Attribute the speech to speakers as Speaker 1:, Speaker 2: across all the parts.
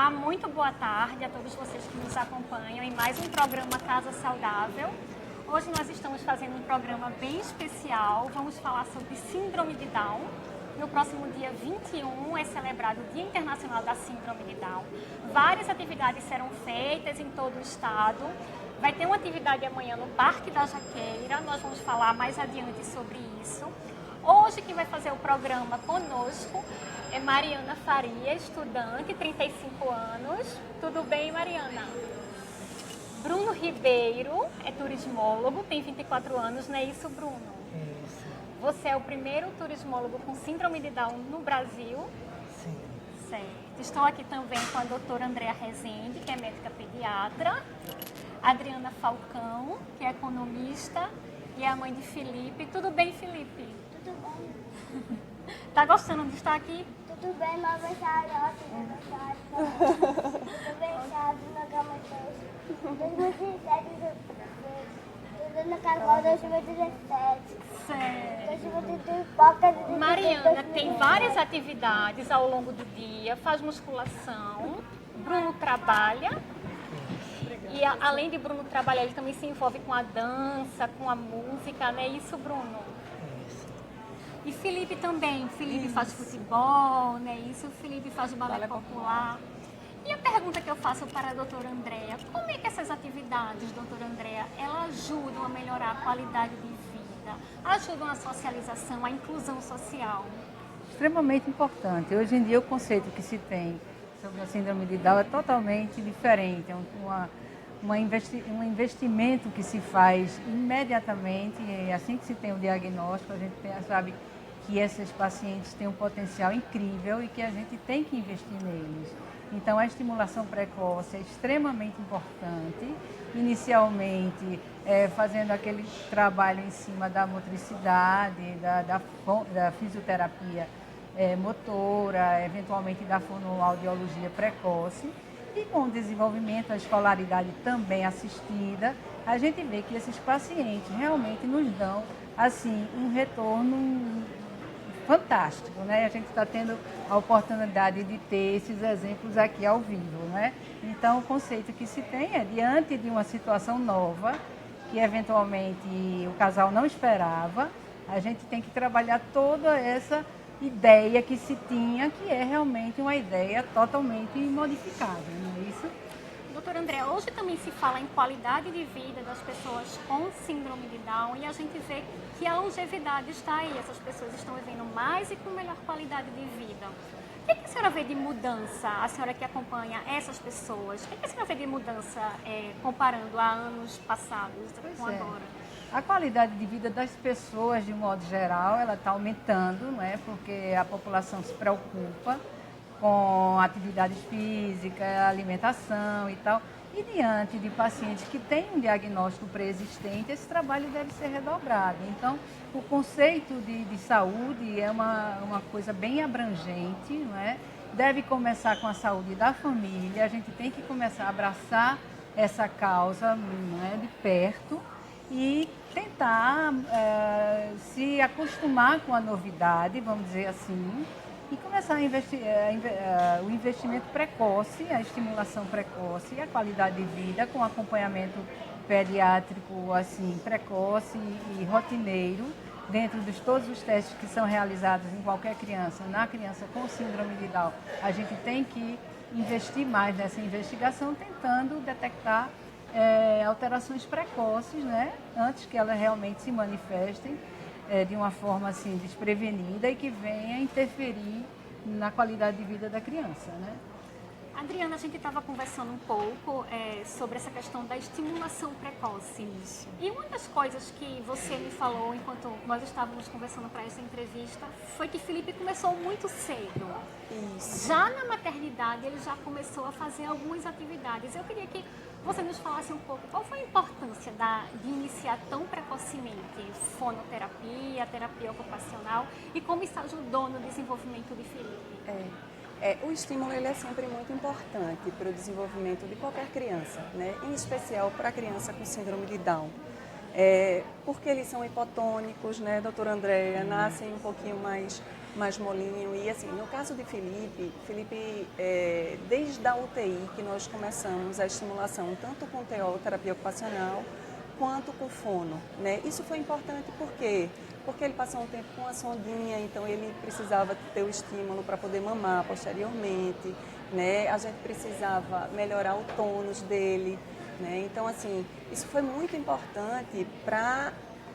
Speaker 1: Olá, muito boa tarde a todos vocês que nos acompanham em mais um programa Casa Saudável. Hoje nós estamos fazendo um programa bem especial, vamos falar sobre síndrome de Down. No próximo dia 21 é celebrado o Dia Internacional da Síndrome de Down. Várias atividades serão feitas em todo o estado. Vai ter uma atividade amanhã no Parque da Jaqueira, nós vamos falar mais adiante sobre isso. Hoje quem vai fazer o programa conosco é Mariana Faria, estudante, 35 anos. Tudo bem, Mariana? Bruno Ribeiro é turismólogo, tem 24 anos, não é isso, Bruno?
Speaker 2: Isso.
Speaker 1: Você é o primeiro turismólogo com síndrome de Down no Brasil?
Speaker 2: Sim.
Speaker 1: Certo. Estou aqui também com a doutora Andrea Rezende, que é médica pediatra, Adriana Falcão, que é economista, e é a mãe de Felipe. Tudo bem, Felipe?
Speaker 3: Tudo bem?
Speaker 1: Tá gostando de estar aqui?
Speaker 3: Tudo bem, mas vai sair ótimo. Tudo bem, sabe, na cama 2017, tudo na carnaval 2017.
Speaker 1: Certo. Mariana tem várias atividades ao longo do dia, faz musculação, Bruno trabalha. E além de Bruno trabalhar, ele também se envolve com a dança, com a música, não é isso, Bruno?
Speaker 2: Isso.
Speaker 1: E Felipe também. Felipe faz futebol, não é isso? Felipe faz balé popular. E a pergunta que eu faço para a doutora Andrea, como é que essas atividades, doutora Andrea, elas ajudam a melhorar a qualidade de vida, ajudam a socialização, a inclusão social?
Speaker 2: Extremamente importante. Hoje em dia o conceito que se tem sobre a síndrome de Down é totalmente diferente. É um investimento que se faz imediatamente, e assim que se tem o diagnóstico, a gente sabe que esses pacientes têm um potencial incrível e que a gente tem que investir neles. Então, a estimulação precoce é extremamente importante, inicialmente fazendo aquele trabalho em cima da motricidade, da fisioterapia motora, eventualmente da fonoaudiologia precoce. E com o desenvolvimento, a escolaridade também assistida, a gente vê que esses pacientes realmente nos dão assim, um retorno fantástico, né? A gente está tendo a oportunidade de ter esses exemplos aqui ao vivo, né? Então, o conceito que se tem é, diante de uma situação nova, que eventualmente o casal não esperava, a gente tem que trabalhar toda essa ideia que se tinha, que é realmente uma ideia totalmente modificada, não é isso?
Speaker 1: Doutora André, hoje também se fala em qualidade de vida das pessoas com síndrome de Down e a gente vê que a longevidade está aí, essas pessoas estão vivendo mais e com melhor qualidade de vida. O que a senhora vê de mudança, a senhora que acompanha essas pessoas, o que a senhora vê de mudança comparando a anos passados com agora?
Speaker 2: A qualidade de vida das pessoas, de modo geral, ela está aumentando, não é? Porque a população se preocupa com atividades físicas, alimentação e tal. E diante de pacientes que têm um diagnóstico pré-existente, esse trabalho deve ser redobrado. Então, o conceito de saúde é uma coisa bem abrangente, não é? Deve começar com a saúde da família, a gente tem que começar a abraçar essa causa, não é, de perto e tentar se acostumar com a novidade, vamos dizer assim, e começar a investir, o investimento precoce, a estimulação precoce e a qualidade de vida com acompanhamento pediátrico assim, precoce e rotineiro, dentro de todos os testes que são realizados em qualquer criança, na criança com síndrome de Down. A gente tem que investir mais nessa investigação, tentando detectar alterações precoces, né, antes que elas realmente se manifestem de uma forma assim desprevenida e que venha interferir na qualidade de vida da criança, né?
Speaker 1: Adriana, a gente estava conversando um pouco sobre essa questão da estimulação precoce. Isso. E uma das coisas que você me falou enquanto nós estávamos conversando para essa entrevista foi que Felipe começou muito cedo. Isso. Já na maternidade ele já começou a fazer algumas atividades. Eu queria que você nos falasse um pouco qual foi a importância de iniciar tão precocemente fonoterapia, terapia ocupacional e como isso ajudou no desenvolvimento de Felipe.
Speaker 4: O estímulo ele é sempre muito importante para o desenvolvimento de qualquer criança, né? Em especial para a criança com síndrome de Down. Porque eles são hipotônicos, né, doutora Andréia, nascem um pouquinho mais molinho. E assim, no caso de Felipe, desde a UTI que nós começamos a estimulação, tanto com TO, terapia ocupacional, quanto com fono, né? Isso foi importante por quê? Porque ele passou um tempo com a sondinha, então ele precisava ter o estímulo para poder mamar posteriormente, né? A gente precisava melhorar o tônus dele, né? Então, assim, isso foi muito importante para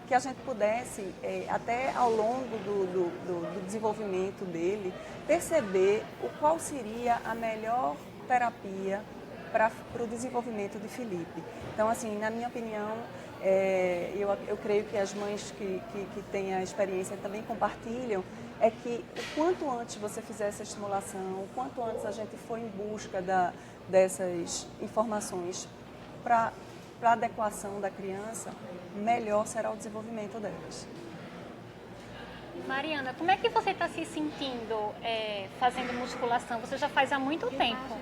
Speaker 4: que a gente pudesse, até ao longo do desenvolvimento dele, perceber qual seria a melhor terapia para o desenvolvimento de Felipe. Então, assim, na minha opinião, eu creio que as mães que têm a experiência também compartilham, é que o quanto antes você fizer essa estimulação, o quanto antes a gente for em busca dessas informações para a adequação da criança, melhor será o desenvolvimento delas.
Speaker 1: Mariana, como é que você está se sentindo fazendo musculação? Você já faz há muito tempo.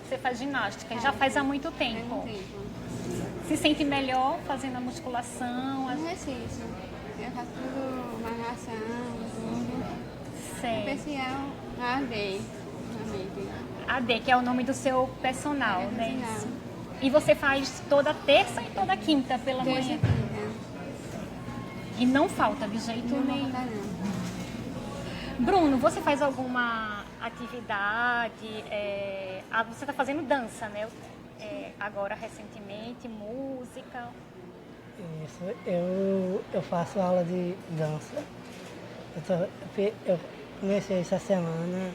Speaker 1: Você faz ginástica e já faz há muito tempo. Se sente melhor fazendo a musculação?
Speaker 5: Exercício. Eu faço tudo, malhação, tudo.
Speaker 1: Certo.
Speaker 5: Especial AD.
Speaker 1: AD, que é o nome do seu personal, né?
Speaker 5: Personal.
Speaker 1: Isso. E você faz toda terça e toda quinta pela
Speaker 5: Terça
Speaker 1: manhã?
Speaker 5: e quinta.
Speaker 1: E não falta de jeito
Speaker 5: Não
Speaker 1: nenhum.
Speaker 5: vou faltar, não.
Speaker 1: Bruno, você faz alguma atividade? Você está fazendo dança, né? Agora, recentemente, música.
Speaker 6: Isso, eu faço aula de dança. Eu comecei essa semana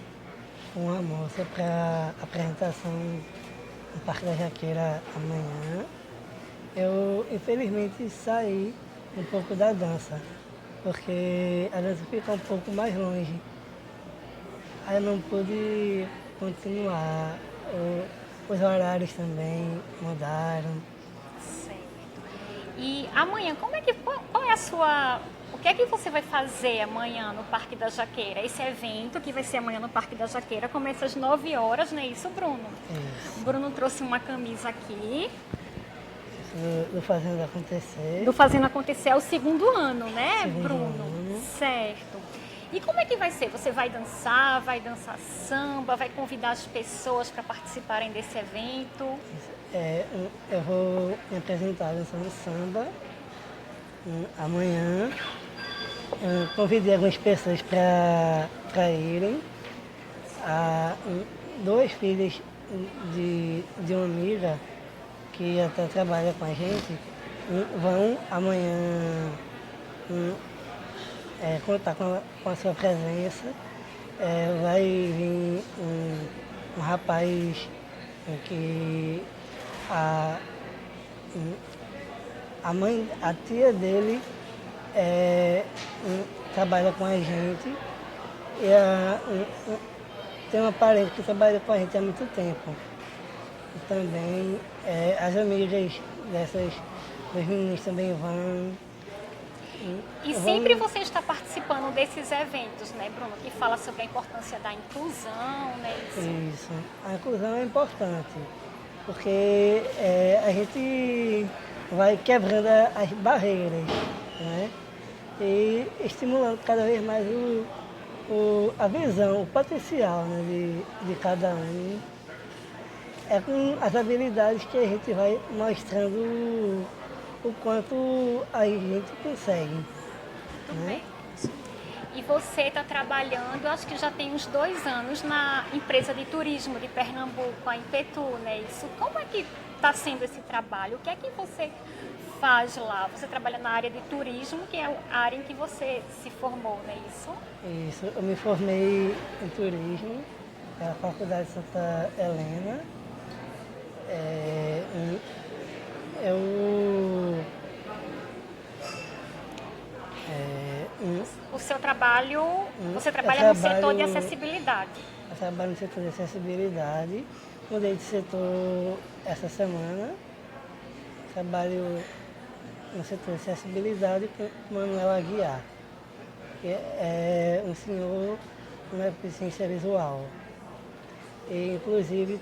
Speaker 6: com uma moça para apresentação no Parque da Jaqueira amanhã. Eu, infelizmente, saí um pouco da dança, porque a dança fica um pouco mais longe. Aí eu não pude continuar. Os horários também mudaram.
Speaker 1: Certo. E amanhã, qual é a sua... O que é que você vai fazer amanhã no Parque da Jaqueira? Esse evento que vai ser amanhã no Parque da Jaqueira começa às 9 horas, não é isso, Bruno?
Speaker 6: Isso.
Speaker 1: O Bruno trouxe uma camisa aqui.
Speaker 6: Do Fazendo Acontecer.
Speaker 1: Do Fazendo Acontecer é o segundo ano, né,
Speaker 6: Segundo
Speaker 1: Bruno?
Speaker 6: ano.
Speaker 1: Certo. E como é que vai ser? Você vai dançar samba, vai convidar as pessoas para participarem desse evento?
Speaker 6: Eu vou me apresentar dançando samba amanhã. Eu convidei algumas pessoas para irem. Duas filhas de uma amiga que até trabalha com a gente vão amanhã contar com a sua presença. Vai vir um rapaz que a tia dele trabalha com a gente e tem uma parente que trabalha com a gente há muito tempo. E também as amigas dessas meninas também vão.
Speaker 1: E sempre você está participando desses eventos, né, Bruno? Que fala sobre a importância da inclusão, né?
Speaker 6: Isso. A inclusão é importante, porque a gente vai quebrando as barreiras, né? E estimulando cada vez mais a visão, o potencial, né, de cada um. É com as habilidades que a gente vai mostrando o quanto a gente consegue.
Speaker 1: Muito
Speaker 6: Né?
Speaker 1: bem. E você está trabalhando, acho que já tem uns 2 anos, na empresa de turismo de Pernambuco, a Impetu, né? Isso. Como é que está sendo esse trabalho? O que é que você faz lá? Você trabalha na área de turismo, que é a área em que você se formou, não é isso?
Speaker 6: Isso. Eu me formei em turismo pela Faculdade de Santa Helena.
Speaker 1: O seu trabalho, você trabalha no setor de acessibilidade.
Speaker 6: Eu trabalho no setor de acessibilidade. Mudei de setor essa semana. Trabalho no setor de acessibilidade com o Manuel Aguiar, que é um senhor com deficiência visual. E, inclusive,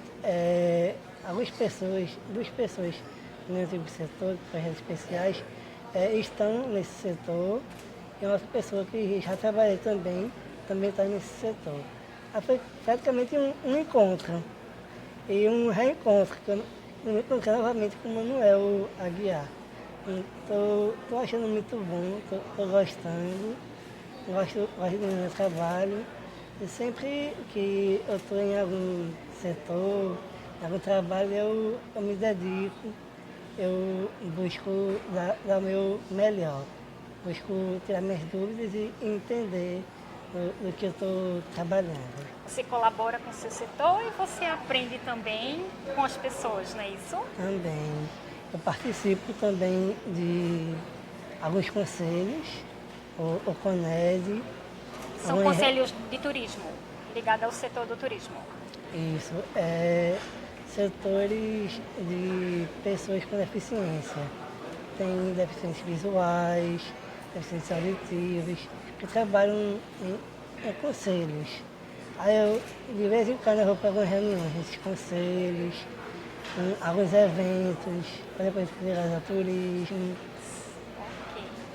Speaker 6: duas pessoas no antigo setor, projetos especiais, estão nesse setor. E uma outra pessoa que já trabalhei também está nesse setor. Foi praticamente um encontro e um reencontro, que eu me encontrei novamente com o Manuel Aguiar. Estou achando muito bom, estou gostando, gosto do meu trabalho. E sempre que eu estou em algum setor, em algum trabalho, eu me dedico, eu busco dar o meu melhor, busco tirar minhas dúvidas e entender do que eu estou trabalhando.
Speaker 1: Você colabora com o seu setor e você aprende também com as pessoas, não é isso?
Speaker 6: Também. Eu participo também de alguns conselhos, o CONED.
Speaker 1: São conselhos de turismo, ligados ao setor do turismo.
Speaker 6: Isso, setores de pessoas com deficiência. Tem deficientes visuais, deficientes auditivos, que trabalham em conselhos. Aí eu, de vez em quando, eu vou para algumas reuniões desses conselhos, alguns eventos, para depois virar turismo.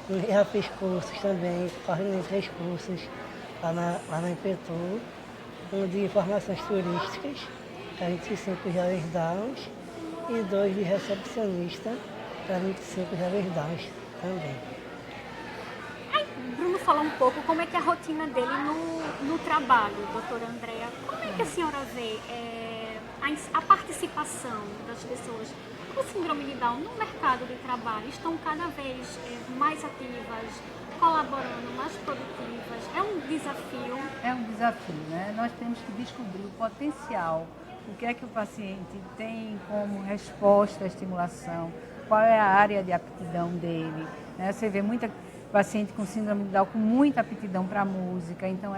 Speaker 1: Ok.
Speaker 6: Já fiz cursos também, coordenei 3 cursos lá na IPTU, um de informações turísticas, para 25 jovens Downs, e 2 de recepcionista, para 25 jovens Downs também.
Speaker 1: Bruno falou um pouco como é que é a rotina dele no trabalho, doutora Andréa. Como é que a senhora vê a participação das pessoas com síndrome de Down no mercado de trabalho? Estão cada vez mais ativas, colaborando, mais produtivas? É um desafio?
Speaker 2: É um desafio, né? Nós temos que descobrir o potencial, o que é que o paciente tem como resposta à estimulação, qual é a área de aptidão dele, né? Você vê muita paciente com síndrome de Down com muita aptidão para a música, então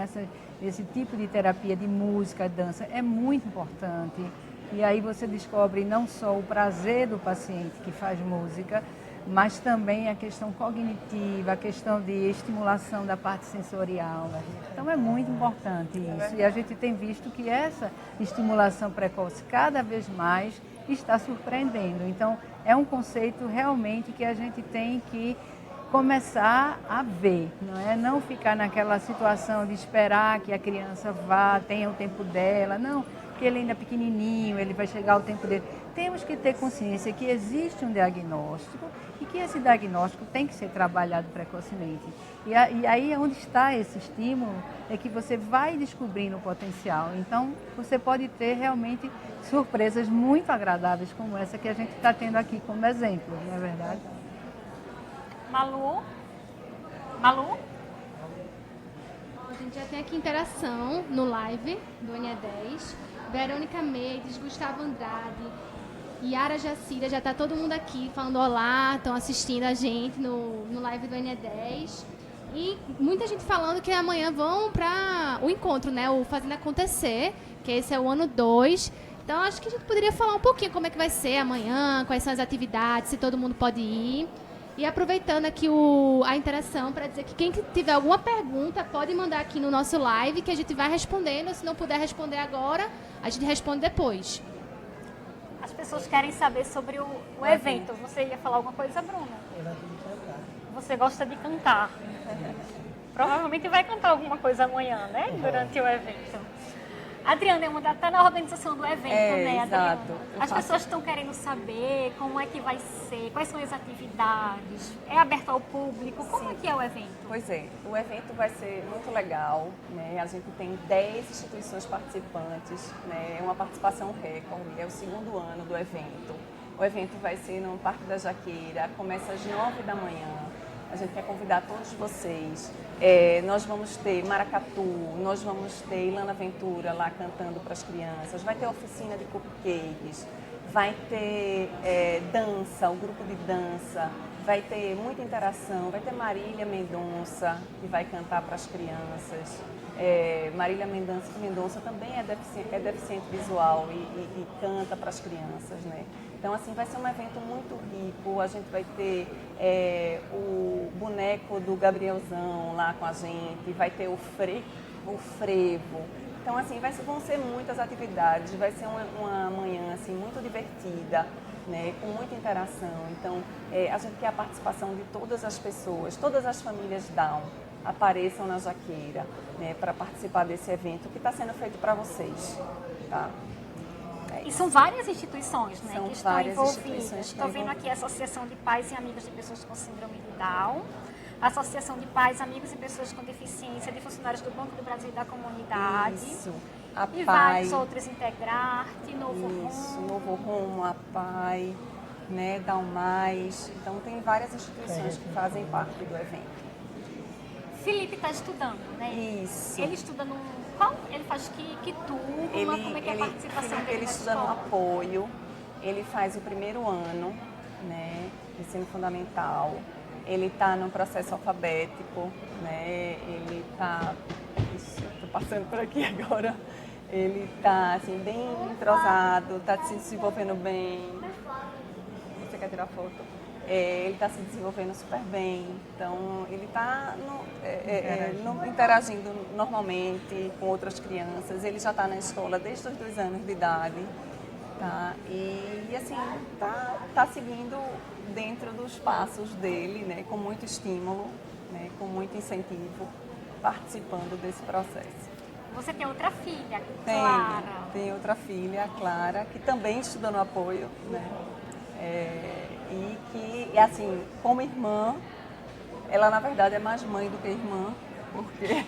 Speaker 2: esse tipo de terapia de música, dança é muito importante. E aí você descobre não só o prazer do paciente que faz música, mas também a questão cognitiva, a questão de estimulação da parte sensorial. Então é muito importante isso. E a gente tem visto que essa estimulação precoce cada vez mais está surpreendendo. Então é um conceito realmente que a gente tem que começar a ver, não é? Não ficar naquela situação de esperar que a criança vá, tenha o tempo dela, não, porque ele ainda é pequenininho, ele vai chegar ao tempo dele. Temos que ter consciência que existe um diagnóstico e que esse diagnóstico tem que ser trabalhado precocemente. E aí onde está esse estímulo é que você vai descobrindo o potencial. Então você pode ter realmente surpresas muito agradáveis como essa que a gente está tendo aqui como exemplo, não é verdade?
Speaker 1: Malu?
Speaker 7: A gente já tem aqui interação no live do NE10. Verônica Mendes, Gustavo Andrade, Yara Jacira, já está todo mundo aqui falando olá, estão assistindo a gente no live do NE10. E muita gente falando que amanhã vão para o encontro, né? O Fazendo Acontecer, que esse é o ano 2. Então acho que a gente poderia falar um pouquinho como é que vai ser amanhã, quais são as atividades, se todo mundo pode ir. E aproveitando aqui a interação para dizer que quem tiver alguma pergunta pode mandar aqui no nosso live que a gente vai respondendo. Se não puder responder agora, a gente responde depois.
Speaker 1: As pessoas querem saber sobre o evento. Você ia falar alguma coisa, Bruno?
Speaker 6: Eu gosto de cantar.
Speaker 1: Você gosta de cantar. Provavelmente vai cantar alguma coisa amanhã, né? Durante o evento. Adriana, está na organização do evento, né, Adriana?
Speaker 4: Exato.
Speaker 1: As pessoas estão querendo saber como é que vai ser, quais são as atividades, é aberto ao público, como é que é o evento?
Speaker 4: Pois é, o evento vai ser muito legal, né? A gente tem 10 instituições participantes, né? É uma participação recorde, é o 2º ano do evento. O evento vai ser no Parque da Jaqueira, começa às 9 da manhã. A gente quer convidar todos vocês. Nós vamos ter maracatu, nós vamos ter Ilana Ventura lá cantando para as crianças, vai ter oficina de cupcakes, vai ter dança, o grupo de dança, vai ter muita interação, vai ter Marília Mendonça, que vai cantar para as crianças. Marília Mendonça também é deficiente visual e canta para as crianças, né? Então, assim, vai ser um evento muito rico. A gente vai ter o boneco do Gabrielzão lá com a gente, vai ter o frevo. Então, assim, vão ser muitas atividades, vai ser uma manhã, assim, muito divertida. né, com muita interação. Então, a gente quer a participação de todas as pessoas, todas as famílias Down apareçam na Jaqueira, né, para participar desse evento que está sendo feito para vocês. Tá?
Speaker 1: E são várias instituições, né,
Speaker 4: São
Speaker 1: que estão
Speaker 4: várias
Speaker 1: envolvidas.
Speaker 4: instituições que
Speaker 1: Estou vendo aqui a Associação de Pais e Amigos de Pessoas com Síndrome de Down, a Associação de Pais, Amigos e Pessoas com Deficiência de Funcionários do Banco do Brasil e da Comunidade.
Speaker 4: Isso. A
Speaker 1: E
Speaker 4: PAI,
Speaker 1: vários outros, Integrarte, Novo
Speaker 4: isso,
Speaker 1: Rumo.
Speaker 4: Novo Rumo, a PAI, né, Down Mais. Então, tem várias instituições que fazem parte do evento.
Speaker 1: Felipe está estudando, né?
Speaker 4: Isso.
Speaker 1: Ele estuda num... Qual? Ele faz que turma? Como é que é a participação
Speaker 4: Felipe,
Speaker 1: dele
Speaker 4: ele
Speaker 1: na
Speaker 4: estuda no
Speaker 1: escola?
Speaker 4: apoio, ele faz o primeiro ano, né, ensino fundamental, ele está no processo alfabético, né, ele está... Estou passando por aqui agora. Ele está assim, bem entrosado, está se desenvolvendo bem. Você quer tirar foto? Ele está se desenvolvendo super bem. Então, ele está interagindo normalmente com outras crianças. Ele já está na escola desde os 2 anos de idade. Tá? E assim, tá seguindo dentro dos passos dele, né, com muito estímulo, né, com muito incentivo, participando desse processo.
Speaker 1: Você tem outra filha, Clara.
Speaker 4: Tem outra filha, Clara, que também estuda no apoio, né? E que, assim, como irmã, ela na verdade é mais mãe do que irmã, porque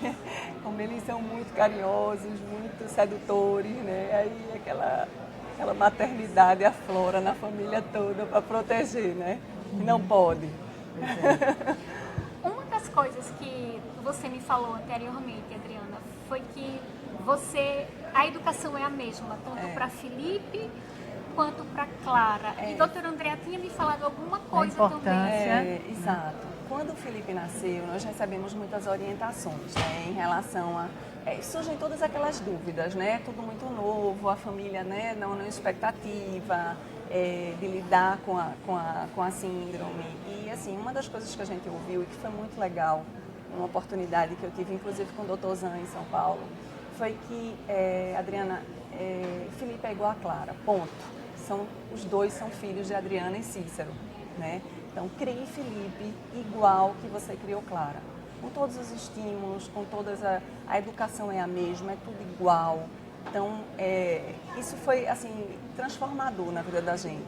Speaker 4: como eles são muito carinhosos, muito sedutores, né? Aí aquela maternidade aflora na família toda para proteger, né? E não pode.
Speaker 1: Uma das coisas que você me falou anteriormente, Adriana, foi que a educação é a mesma, tanto para Felipe quanto para Clara. E a doutora Andréa tinha me falado alguma coisa também.
Speaker 4: Exato. Quando o Felipe nasceu, nós recebemos muitas orientações, né, em relação a... surgem todas aquelas dúvidas, né? Tudo muito novo, a família, né, não na expectativa de lidar com a síndrome. E, assim, uma das coisas que a gente ouviu e que foi muito legal, uma oportunidade que eu tive, inclusive com o Dr. Zan em São Paulo, foi que, Adriana, Felipe é igual a Clara, ponto. Os dois são filhos de Adriana e Cícero, né? Então, crie Felipe igual que você criou Clara. Com todos os estímulos, com todas a educação é a mesma, é tudo igual. Então, isso foi, assim, transformador na vida da gente,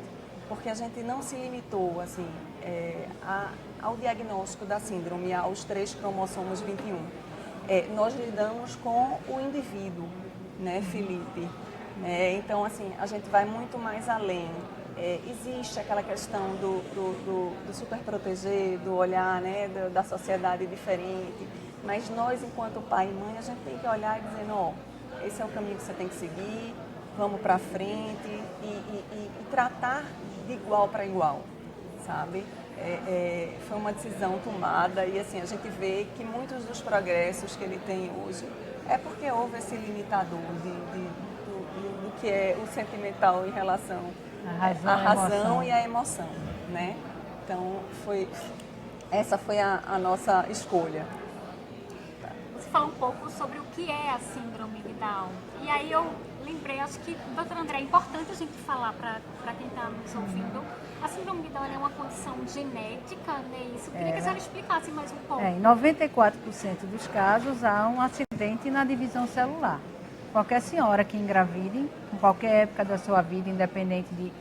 Speaker 4: porque a gente não se limitou, assim, ao diagnóstico da síndrome, aos 3 cromossomos 21. Nós lidamos com o indivíduo, né, Felipe? Então, assim, a gente vai muito mais além. Existe aquela questão do super proteger, do olhar, né, da sociedade diferente, mas nós, enquanto pai e mãe, a gente tem que olhar e dizer, não, esse é o caminho que você tem que seguir, vamos para frente e tratar de igual para igual, sabe? Foi uma decisão tomada e, assim, a gente vê que muitos dos progressos que ele tem hoje é porque houve esse limitador do que é o sentimental em relação à razão e à emoção, né? Então, essa foi a nossa escolha.
Speaker 1: Você falou um pouco sobre o que é a síndrome de Down. E aí eu lembrei, acho que, doutora André, é importante a gente falar para quem está nos ouvindo. A síndrome de Down é uma condição genética, né? Isso. Eu queria que a senhora explicasse mais um pouco.
Speaker 2: Em 94% dos casos há um acidente na divisão celular. Qualquer senhora que engravide, em qualquer época da sua vida, independente de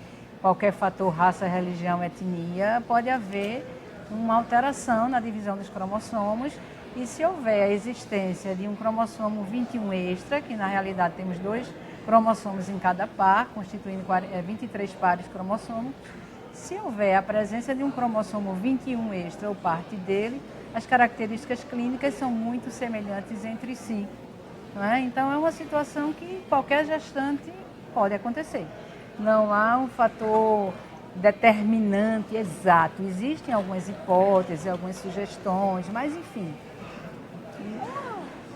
Speaker 2: qualquer fator, raça, religião, etnia, pode haver uma alteração na divisão dos cromossomos. E se houver a existência de um cromossomo 21 extra, que na realidade temos 2 cromossomos em cada par, constituindo 23 pares cromossomos, se houver a presença de um cromossomo 21 extra ou parte dele, as características clínicas são muito semelhantes entre si. Não é? Então é uma situação que qualquer gestante pode acontecer. Não há um fator determinante exato. Existem algumas hipóteses, algumas sugestões, mas enfim.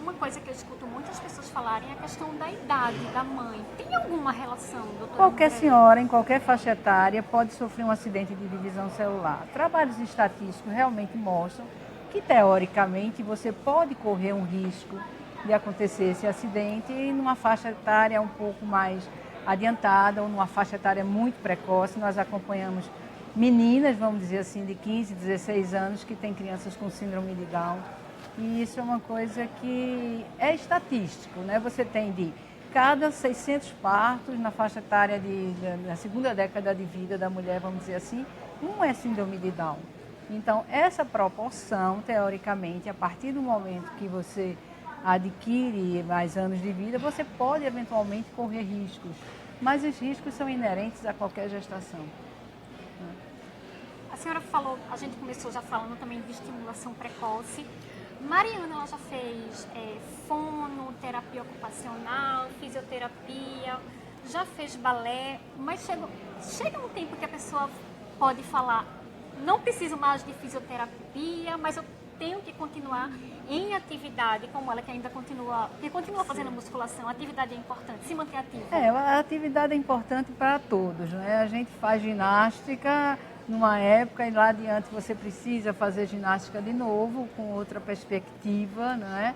Speaker 1: Uma coisa que eu escuto muitas pessoas falarem é a questão da idade da mãe. Tem alguma relação, doutora?
Speaker 2: Qualquer senhora, em qualquer faixa etária, pode sofrer um acidente de divisão celular. Trabalhos estatísticos realmente mostram que, teoricamente, você pode correr um risco de acontecer esse acidente numa faixa etária um pouco mais adiantada ou numa faixa etária muito precoce. Nós acompanhamos meninas, vamos dizer assim, de 15, 16 anos que têm crianças com síndrome de Down. E isso é uma coisa que é estatístico, né? Você tem de cada 600 partos na faixa etária da segunda década de vida da mulher, vamos dizer assim, um é síndrome de Down. Então, essa proporção, teoricamente, a partir do momento que você adquire mais anos de vida, você pode eventualmente correr riscos, mas os riscos são inerentes a qualquer gestação.
Speaker 1: A senhora falou, a gente começou já falando também de estimulação precoce. Mariana, ela já fez fono, terapia ocupacional, fisioterapia, já fez balé, mas chega um tempo que a pessoa pode falar, não preciso mais de fisioterapia, mas eu tenho que continuar em atividade, como ela que ainda continua fazendo musculação. A atividade é importante, se manter ativa.
Speaker 2: A atividade é importante para todos, né? A gente faz ginástica numa época e lá adiante você precisa fazer ginástica de novo, com outra perspectiva, né?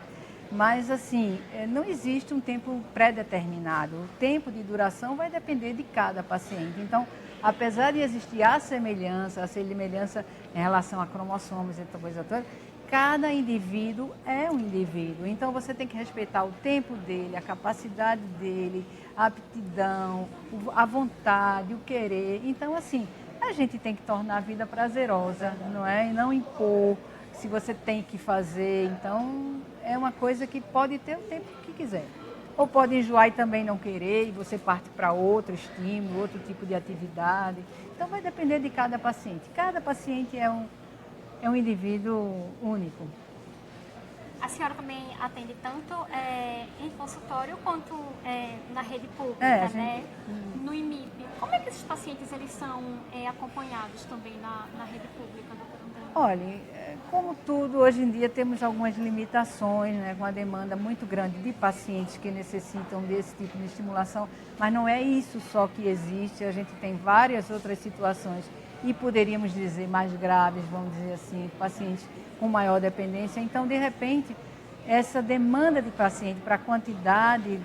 Speaker 2: Mas assim, não existe um tempo pré-determinado. O tempo de duração vai depender de cada paciente. Então, apesar de existir a semelhança em relação a cromossomos e coisa toda, cada indivíduo é um indivíduo. Então, você tem que respeitar o tempo dele, a capacidade dele, a aptidão, a vontade, o querer. Então, assim, a gente tem que tornar a vida prazerosa, não é? E não impor se você tem que fazer. Então, é uma coisa que pode ter o tempo que quiser. Ou pode enjoar e também não querer, e você parte para outro estímulo, outro tipo de atividade. Então, vai depender de cada paciente. Cada paciente é um indivíduo único.
Speaker 1: A senhora também atende tanto em consultório quanto na rede pública, né? No IMIP. Como é que esses pacientes eles são acompanhados também na rede pública, doutora Andréia?
Speaker 2: Olha, como tudo, hoje em dia temos algumas limitações, né, com a demanda muito grande de pacientes que necessitam desse tipo de estimulação, mas não é isso só que existe, a gente tem várias outras situações e poderíamos dizer mais graves, vamos dizer assim, pacientes com maior dependência. Então, de repente, essa demanda de paciente para a quantidade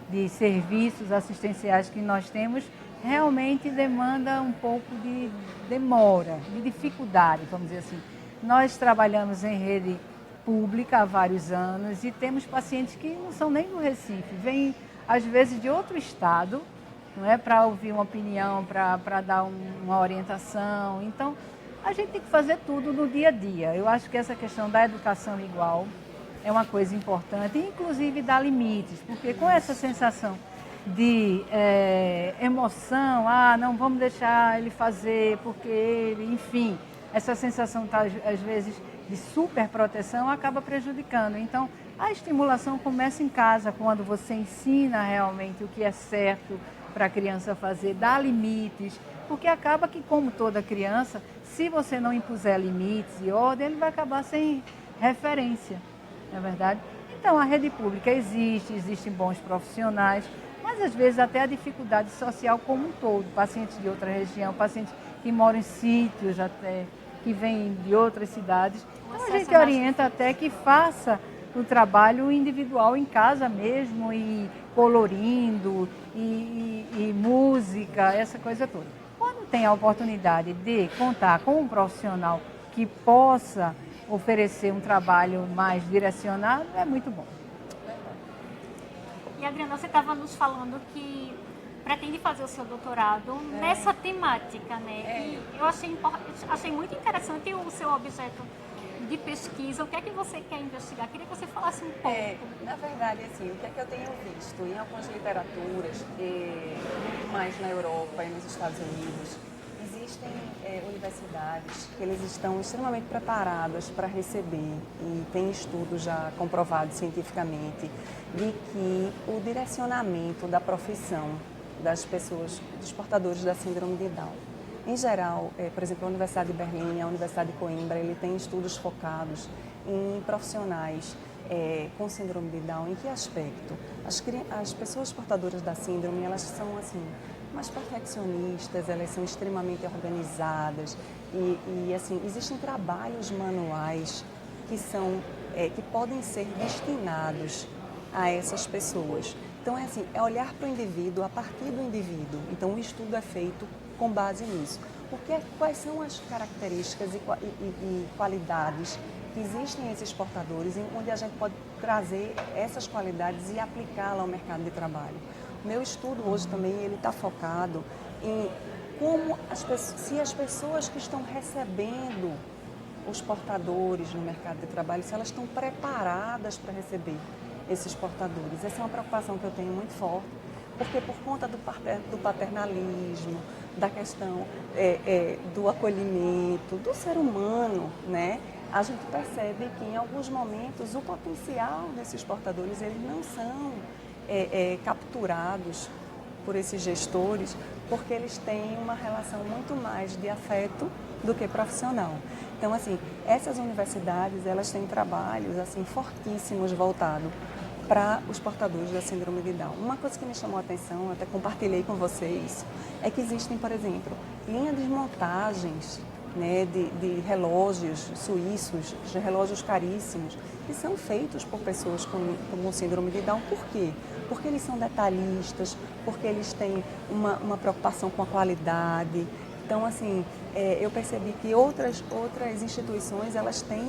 Speaker 2: de serviços assistenciais que nós temos realmente demanda um pouco de demora, de dificuldade, vamos dizer assim. Nós trabalhamos em rede pública há vários anos e temos pacientes que não são nem do Recife, vêm às vezes de outro estado, não é, para ouvir uma opinião, para dar uma orientação. Então, a gente tem que fazer tudo no dia a dia. Eu acho que essa questão da educação igual é uma coisa importante, inclusive dar limites, porque com essa sensação de emoção, não vamos deixar ele fazer porque ele, enfim, essa sensação às vezes de superproteção acaba prejudicando. Então, a estimulação começa em casa, quando você ensina realmente o que é certo para a criança fazer, dá limites, porque acaba que, como toda criança, se você não impuser limites e ordem, ele vai acabar sem referência, não é verdade? Então, a rede pública existem bons profissionais, mas às vezes até a dificuldade social como um todo, pacientes de outra região, pacientes que moram em sítios até, que vêm de outras cidades. Então a gente orienta até que faça o trabalho individual em casa mesmo, e colorindo, e música, essa coisa toda. Quando tem a oportunidade de contar com um profissional que possa oferecer um trabalho mais direcionado, é muito bom.
Speaker 1: E Adriana, você estava nos falando que pretende fazer o seu doutorado nessa temática, né? E eu achei muito interessante o seu objeto de pesquisa. O que é que você quer investigar? Queria que você falasse um pouco.
Speaker 4: Na verdade, assim, o que é que eu tenho visto em algumas literaturas, muito mais na Europa e nos Estados Unidos, existem universidades que eles estão extremamente preparadas para receber, e tem estudos já comprovados cientificamente, de que o direcionamento da profissão das pessoas, dos portadores da síndrome de Down, em geral, por exemplo, a Universidade de Berlim, a Universidade de Coimbra, ele tem estudos focados em profissionais com síndrome de Down. Em que aspecto? As pessoas portadoras da síndrome, elas são assim, mais perfeccionistas, elas são extremamente organizadas e assim, existem trabalhos manuais que podem ser destinados a essas pessoas. Então, é assim, é olhar para o indivíduo a partir do indivíduo. Então, o estudo é feito com base nisso. Quais são as características e qualidades que existem em esses portadores, onde a gente pode trazer essas qualidades e aplicá-la ao mercado de trabalho. O meu estudo hoje também ele está focado em como se as pessoas que estão recebendo os portadores no mercado de trabalho, se elas estão preparadas para receber esses portadores. Essa é uma preocupação que eu tenho muito forte, porque por conta do paternalismo, da questão do acolhimento, do ser humano, né? A gente percebe que em alguns momentos o potencial desses portadores eles não são capturados por esses gestores, porque eles têm uma relação muito mais de afeto do que profissional. Então, assim, essas universidades, elas têm trabalhos, assim, fortíssimos voltados para os portadores da síndrome de Down. Uma coisa que me chamou a atenção, até compartilhei com vocês, é que existem, por exemplo, linhas de montagens, né, de relógios suíços, de relógios caríssimos, que são feitos por pessoas com síndrome de Down. Por quê? Porque eles são detalhistas, porque eles têm uma preocupação com a qualidade. Então, assim, eu percebi que outras instituições, elas têm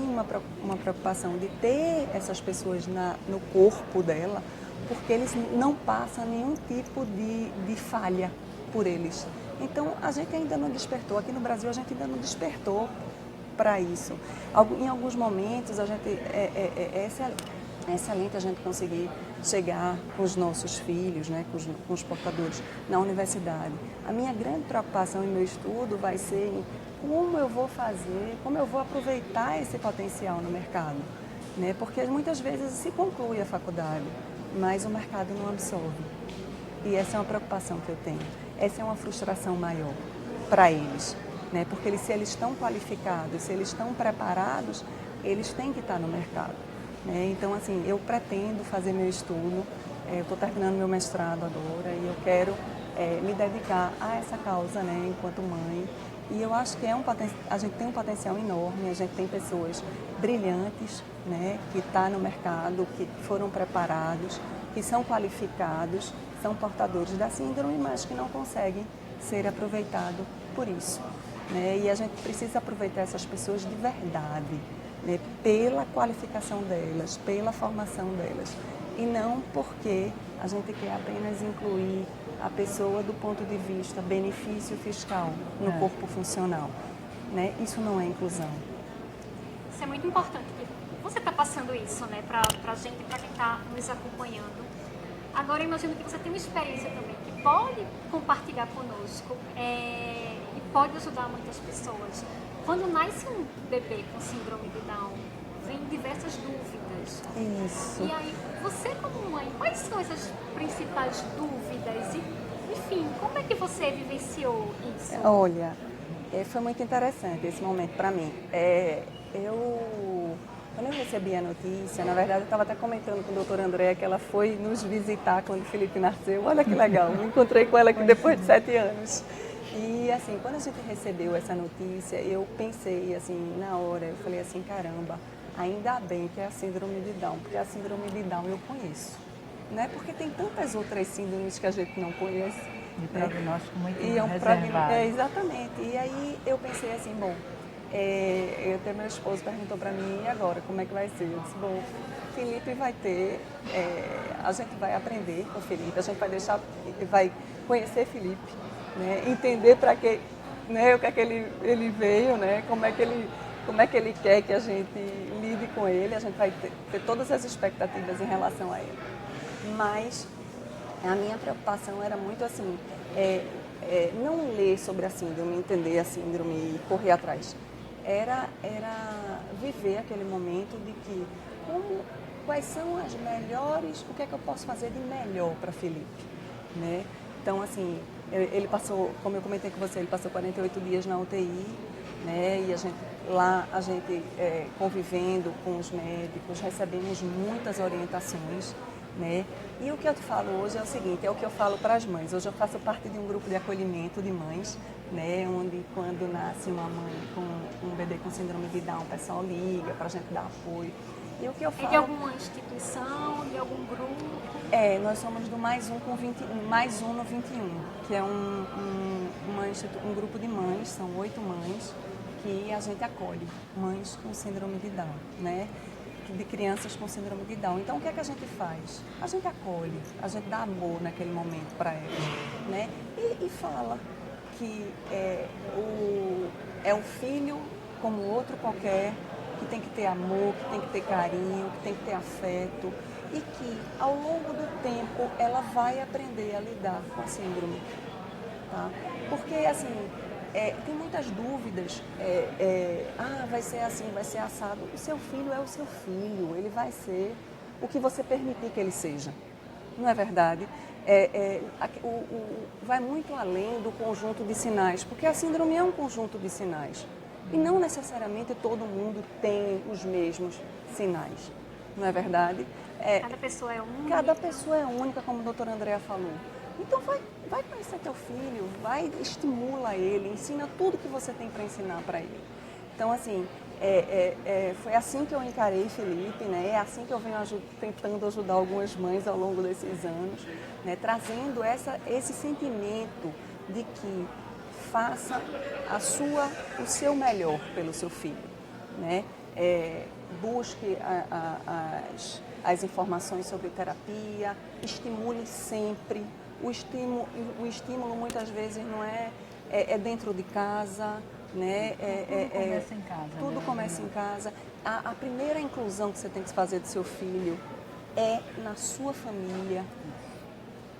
Speaker 4: uma preocupação de ter essas pessoas no corpo dela, porque eles não passam nenhum tipo de falha por eles. Então, a gente ainda não despertou, aqui no Brasil a gente ainda não despertou para isso. Em alguns momentos, é excelente a gente conseguir chegar com os nossos filhos, né, com os portadores na universidade. A minha grande preocupação em meu estudo vai ser em como eu vou fazer, como eu vou aproveitar esse potencial no mercado, né? Porque muitas vezes se conclui a faculdade, mas o mercado não absorve. E essa é uma preocupação que eu tenho. Essa é uma frustração maior para eles, né? Porque se eles estão qualificados, se eles estão preparados, eles têm que estar no mercado, né? Então, assim, eu pretendo fazer meu estudo, eu estou terminando meu mestrado agora e eu quero me dedicar a essa causa, né, enquanto mãe. E eu acho que a gente tem um potencial enorme, a gente tem pessoas brilhantes, né, que estão no mercado, que foram preparados, que são qualificados, são portadores da síndrome, mas que não conseguem ser aproveitados por isso, né? E a gente precisa aproveitar essas pessoas de verdade, né, pela qualificação delas, pela formação delas, e não porque a gente quer apenas incluir a pessoa do ponto de vista benefício fiscal no corpo funcional, né? Isso não é inclusão.
Speaker 1: Isso é muito importante. Você está passando isso, né, para a gente, para quem está nos acompanhando. Agora, eu imagino que você tem uma experiência também que pode compartilhar conosco e pode ajudar muitas pessoas. Quando nasce um bebê com síndrome de Down, vem diversas dúvidas.
Speaker 4: Isso.
Speaker 1: E aí, você como mãe, quais são essas principais dúvidas? E, enfim, como é que você vivenciou isso?
Speaker 4: Olha, foi muito interessante esse momento para mim. Quando eu recebi a notícia, na verdade eu estava até comentando com a doutora Andréia que ela foi nos visitar quando o Felipe nasceu. Olha que legal, me encontrei com ela aqui depois de 7 anos. E assim, quando a gente recebeu essa notícia, eu pensei assim, na hora, eu falei assim, caramba, ainda bem que é a síndrome de Down, porque a síndrome de Down eu conheço, né? Porque tem tantas outras síndromes que a gente não conhece.
Speaker 2: De prognóstico muito
Speaker 4: reservado. Exatamente. E aí eu pensei assim, bom, até meu esposo perguntou para mim, e agora, como é que vai ser? Eu disse, bom, Felipe vai ter, a gente vai aprender com o Felipe, a gente vai conhecer Felipe, né? Entender para que, né, o que é que ele veio, né? Como é que ele quer que a gente lide com ele, a gente vai ter todas as expectativas em relação a ele. Mas a minha preocupação era muito assim, não ler sobre a síndrome, entender a síndrome e correr atrás. Era viver aquele momento de que quais são as melhores, o que é que eu posso fazer de melhor para Felipe, né? Então, assim, ele passou, como eu comentei com você, ele passou 48 dias na UTI, né? E a gente convivendo com os médicos, recebemos muitas orientações, né? E o que eu te falo hoje é o seguinte, é o que eu falo para as mães. Hoje eu faço parte de um grupo de acolhimento de mães, né? Onde quando nasce uma mãe com um bebê com síndrome de Down, o pessoal liga para a gente dar apoio. E o que eu
Speaker 1: É
Speaker 4: falo...
Speaker 1: de alguma instituição, de algum grupo?
Speaker 4: Nós somos do Mais Um com 20, Mais Um no 21, que é um grupo de mães, são 8 mães, que a gente acolhe, mães com síndrome de Down, né? De crianças com síndrome de Down. Então, o que é que a gente faz? A gente acolhe, a gente dá amor naquele momento para elas, né? E fala que é o filho como outro qualquer, que tem que ter amor, que tem que ter carinho, que tem que ter afeto e que, ao longo do tempo, ela vai aprender a lidar com a síndrome, tá? Porque, assim, tem muitas dúvidas, vai ser assim, vai ser assado. O seu filho é o seu filho, ele vai ser o que você permitir que ele seja, não é verdade? Vai muito além do conjunto de sinais, porque a síndrome é um conjunto de sinais e não necessariamente todo mundo tem os mesmos sinais, não é verdade?
Speaker 1: Cada pessoa é única.
Speaker 4: Cada pessoa é única, como a doutora Andrea falou. Então vai conhecer teu filho, estimula ele, ensina tudo que você tem para ensinar para ele. Então, assim, foi assim que eu encarei Felipe, né? É assim que eu venho tentando ajudar algumas mães ao longo desses anos, né? Trazendo esse sentimento de que faça o seu melhor pelo seu filho, né? Busque as informações sobre terapia, estimule sempre. O estímulo muitas vezes não é dentro de casa, né?
Speaker 2: Tudo começa em casa.
Speaker 4: Tudo começa em casa. A primeira inclusão que você tem que fazer do seu filho é na sua família,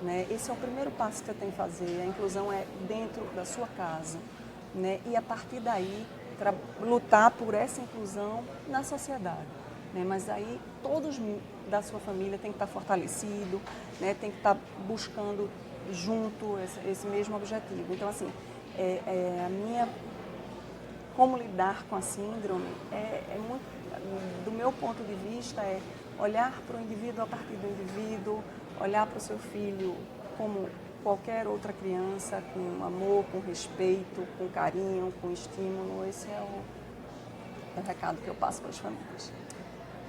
Speaker 4: né? Esse é o primeiro passo que você tem que fazer. A inclusão é dentro da sua casa, né? E a partir daí lutar por essa inclusão na sociedade, né? Mas aí todos da sua família tem que estar fortalecido, né? Tem que estar buscando junto esse mesmo objetivo. Então, assim, como lidar com a síndrome muito, do meu ponto de vista, olhar para o indivíduo a partir do indivíduo, olhar para o seu filho como qualquer outra criança, com amor, com respeito, com carinho, com estímulo. Esse é o recado que eu passo para as famílias.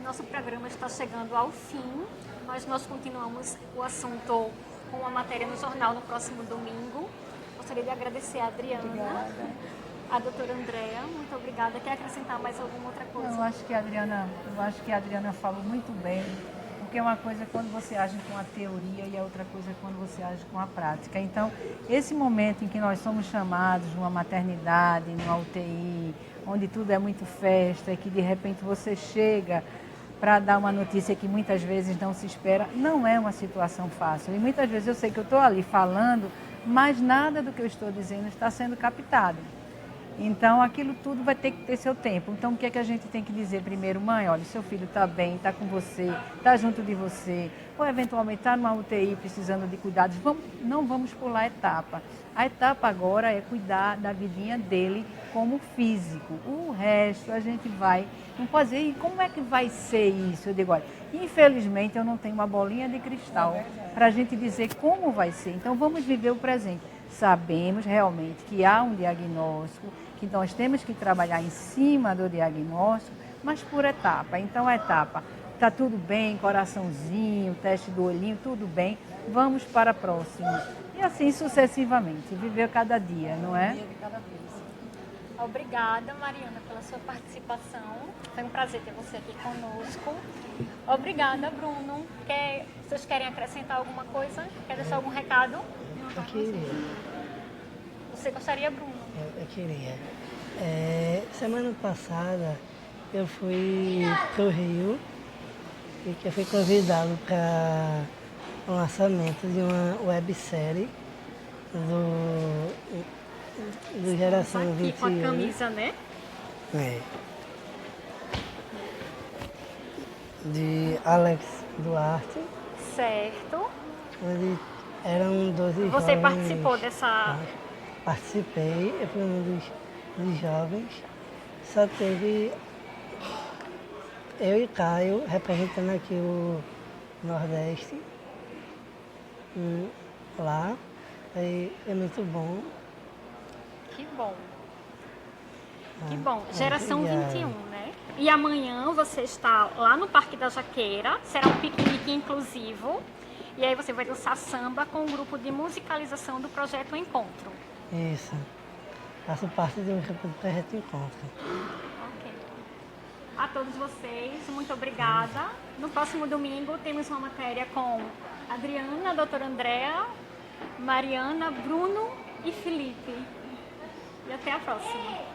Speaker 1: Nosso programa está chegando ao fim, mas nós continuamos o assunto com uma matéria no jornal no próximo domingo. Gostaria de agradecer a Adriana,
Speaker 4: Obrigada.
Speaker 1: a doutora Andrea. Muito obrigada. Quer acrescentar mais alguma outra coisa?
Speaker 2: Eu acho que a Adriana falou muito bem, porque uma coisa é quando você age com a teoria e a outra coisa é quando você age com a prática. Então, esse momento em que nós somos chamados numa maternidade, numa UTI, onde tudo é muito festa e que de repente você chega para dar uma notícia que muitas vezes não se espera, não é uma situação fácil. E muitas vezes eu sei que eu estou ali falando, mas nada do que eu estou dizendo está sendo captado. Então, aquilo tudo vai ter que ter seu tempo. Então, o que é que a gente tem que dizer primeiro? Mãe, olha, seu filho está bem, está com você, está junto de você, ou eventualmente está numa UTI precisando de cuidados. Não vamos pular a etapa. A etapa agora é cuidar da vidinha dele como físico. O resto a gente vai... Não pode dizer, e como é que vai ser isso? Eu digo, olha, infelizmente eu não tenho uma bolinha de cristal para a gente dizer como vai ser. Então, vamos viver o presente. Sabemos realmente que há um diagnóstico, que nós temos que trabalhar em cima do diagnóstico, mas por etapa. Então, a etapa, está tudo bem, coraçãozinho, teste do olhinho, tudo bem, vamos para a próxima. E assim sucessivamente, viver cada dia, não é?
Speaker 1: Obrigada, Mariana, pela sua participação. Foi um prazer ter você aqui conosco. Obrigada, Bruno. Vocês querem acrescentar alguma coisa? Quer deixar algum recado?
Speaker 6: Eu queria.
Speaker 1: Você gostaria, Bruno?
Speaker 6: Eu queria. Semana passada eu fui pro Rio e que eu fui convidado para o lançamento de uma websérie do Geração
Speaker 1: Aqui
Speaker 6: 21.
Speaker 1: com a camisa, né?
Speaker 6: De Alex Duarte,
Speaker 1: Certo.
Speaker 6: onde eram 12 jovens.
Speaker 1: Você participou dessa...
Speaker 6: Participei, eu fui um dos jovens. Só teve eu e Caio representando aqui o Nordeste. Lá. Aí é muito bom.
Speaker 1: Que bom. Que bom. Geração
Speaker 6: obrigado.
Speaker 1: 21, né? E amanhã você está lá no Parque da Jaqueira, será um piquenique inclusivo. E aí você vai dançar samba com o grupo de musicalização do Projeto Encontro.
Speaker 6: Isso. Faço parte do grupo do Projeto Encontro.
Speaker 1: Ok. A todos vocês, muito obrigada. No próximo domingo temos uma matéria com Adriana, a doutora Andréa, Mariana, Bruno e Felipe. E até a próxima.